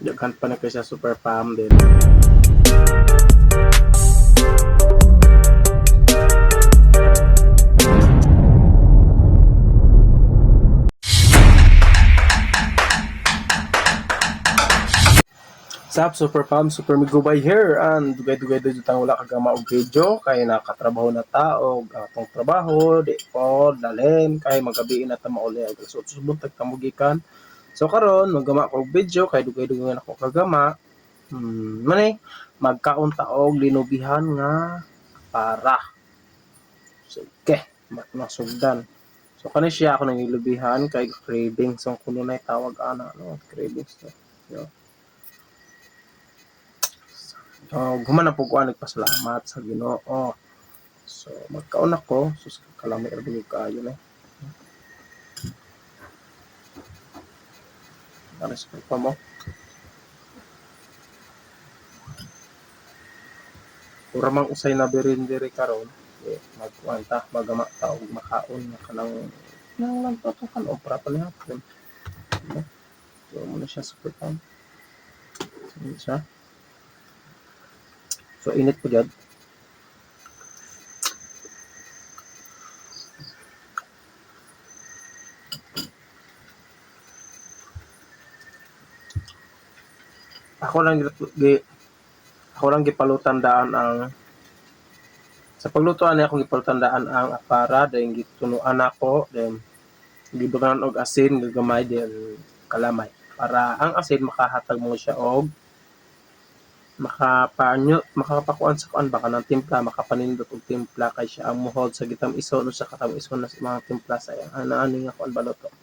Daghan pa na kay sa super farm din. Sap super farm super migubay here and dugay-dugay dito tang wala kagama og video kay nakatrabaho na ta og atong trabaho di po dalim kay magabi na ta mauli og subot tagtamugikan. So karon maggama ko og video kay dugay-dugay na ko kagama. Mani magkaon ta og linubihan nga para. Sige, masugdan. So kani siya ako nang ilubihan kay cravings ang kuno na tawag ana no cravings no. Yo. Human na po ko nagpasalamat sa Ginoo. So magkaon ako sus kalami ra dili kaayo na. Alas pa mo. Pura mang usay na birin diri karon. Magkuan ta magama ta og makaon nga kanang nang lang to kan opera pa niya. So mo na siya super fun. Siya. So init po dyan. Ako lang gipalutan daan ang sa paglutoan niya akong gipalutan ang apara then gitunuan ako then gidugan og asin gagamay then kalamay para ang asin makahatag mo siya og makapakuan sa kuan baka ng timpla makapanindot og timpla kay siya ang muhod sa gitam-ison o sa katam-ison na sa mga timpla sa ano nga kuan baluto.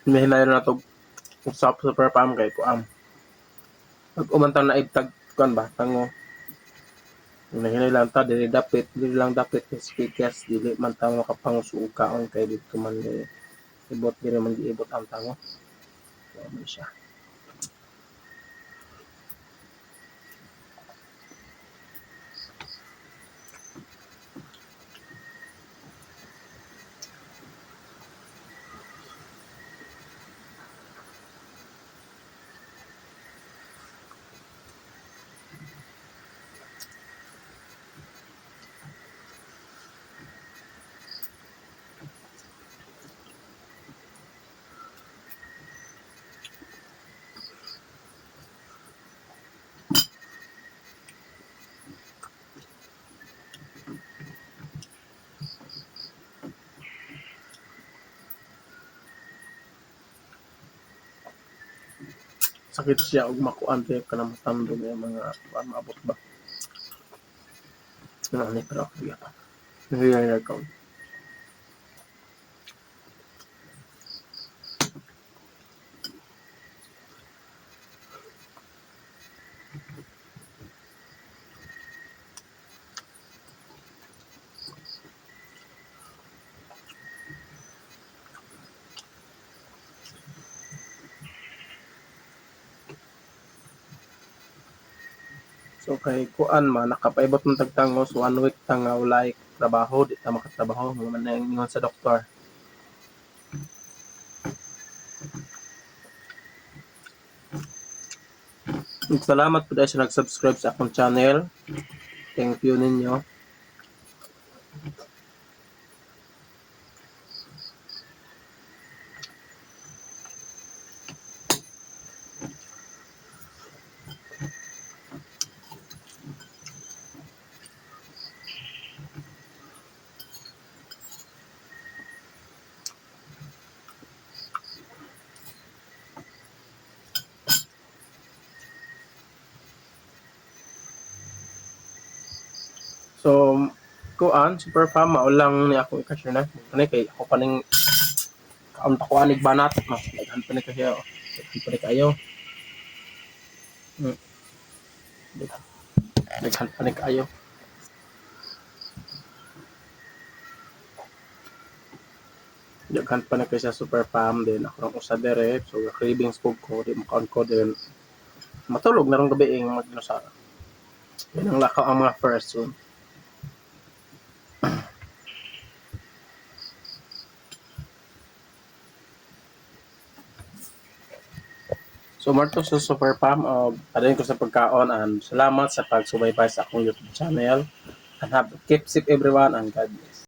May hinayon na to usap super farm kay kuam. Pag umantang na ibtag kuan ba tango nahinay lang ta dili lang dapit speakers dili man ta makapangusukaon kay dito man ibot diri man giibot ang tango. So, siya. Sakit siya og makuan kay kanang matando nga mga kuan maabot ba. Ano ni pero ako yata. Nangyayari ka. So kay kuan man nakapaibot man tagtangos 1 week ta nga walay trabaho di ta makatrabaho mo man na ingon sa doktor. Salamat po dahil sa nag-subscribe sa akong channel. Thank you ninyo. So, kuan super farm maulang ni ako ikasyon na. Kanay kay ako paning kaon pa ko anig banat. Daghan pa ni kayo. Daghan pa ni kayo. Daghan pa ni kayo. Daghan pa na kay sa super farm din ako nang usa dire so cravings ko di makaon ko din matulog na rong gabi ang magdinosara. Yan ang lakaw ang mga first soon. So Marto sa Super Pam, padayon ko sa pagkaon and salamat sa pagsubaybay sa akong YouTube channel and have keep safe everyone and God bless.